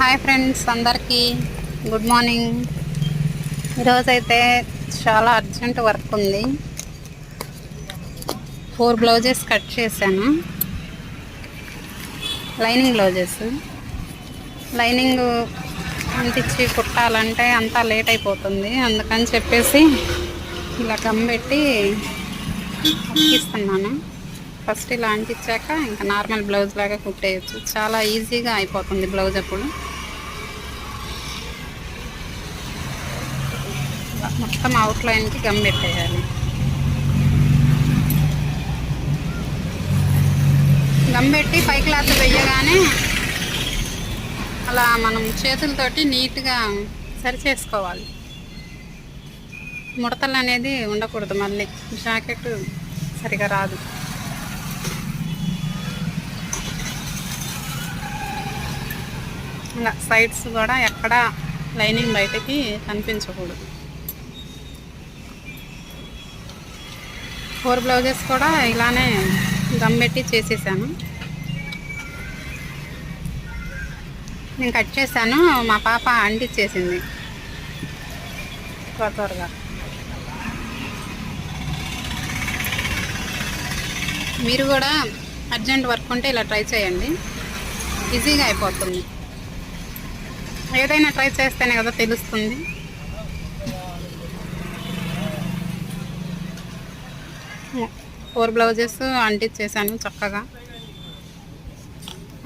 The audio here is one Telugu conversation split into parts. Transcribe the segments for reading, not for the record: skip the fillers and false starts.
హాయ్ ఫ్రెండ్స్, అందరికీ గుడ్ మార్నింగ్. ఈరోజైతే చాలా అర్జెంట్ వర్క్ ఉంది. 4 బ్లౌజెస్ కట్ చేశాను. Lining blouses. లైనింగ్ అంటించి కుట్టాలంటే అంతా లేట్ అయిపోతుంది. అందుకని చెప్పేసి ఇలా గమ్ పెట్టి అతికిస్తున్నాను. ఫస్ట్ ఇలా అంటించాక ఇంకా నార్మల్ బ్లౌజ్ లాగా కుట్టేయచ్చు. చాలా ఈజీగా అయిపోతుంది బ్లౌజ్. అప్పుడు మొత్తం అవుట్లైన్కి గమ్ పెట్టేయాలి. గమ్ పెట్టి పై క్లాత్ వేయగానే అలా మనం చేతులతోటి నీట్గా సరి చేసుకోవాలి. ముడతలు అనేది ఉండకూడదు. మళ్ళీ జాకెట్ సరిగా రాదు. ఇలా సైడ్స్ కూడా ఎక్కడ లైనింగ్ బయటకి కనిపించకూడదు. 4 బ్లౌజెస్ కూడా ఇలానే గమ్ పెట్టి చేసేసాను. నేను కట్ చేశాను, మా పాప అంటించేసింది త్వరగా. మీరు కూడా అర్జెంట్ వర్క్ ఉంటే ఇలా ట్రై చేయండి. ఈజీగా అయిపోతుంది. ఏదైనా ట్రై చేస్తేనే కదా తెలుస్తుంది. ఫోర్ బ్లౌజెస్ అంటించేసాను చక్కగా.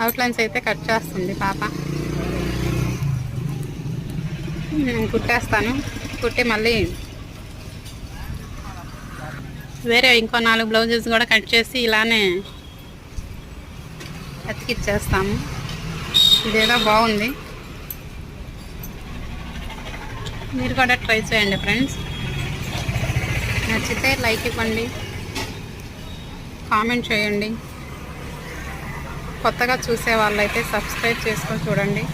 అవుట్లైన్స్ అయితే కట్ చేస్తుంది పాప. నేను కుట్టేస్తాను. కుట్టి మళ్ళీ వేరే ఇంకో 4 బ్లౌజెస్ కూడా కట్ చేసి ఇలానే అతికిచ్చేస్తాము. ఇదేదో బాగుంది. మీరు కూడా ట్రై చేయండి ఫ్రెండ్స్. నచ్చితే లైక్ ఇవ్వండి, కామెంట్ చేయండి. కొత్తగా చూసే వాళ్ళైతే సబ్స్క్రైబ్ చేసుకొని చూడండి.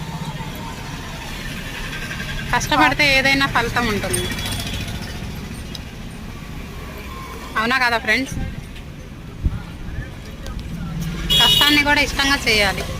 కష్టపడితే ఏదైనా ఫలితం ఉంటుంది. అవునా కదా ఫ్రెండ్స్? కష్టాన్ని కూడా ఇష్టంగా చేయాలి.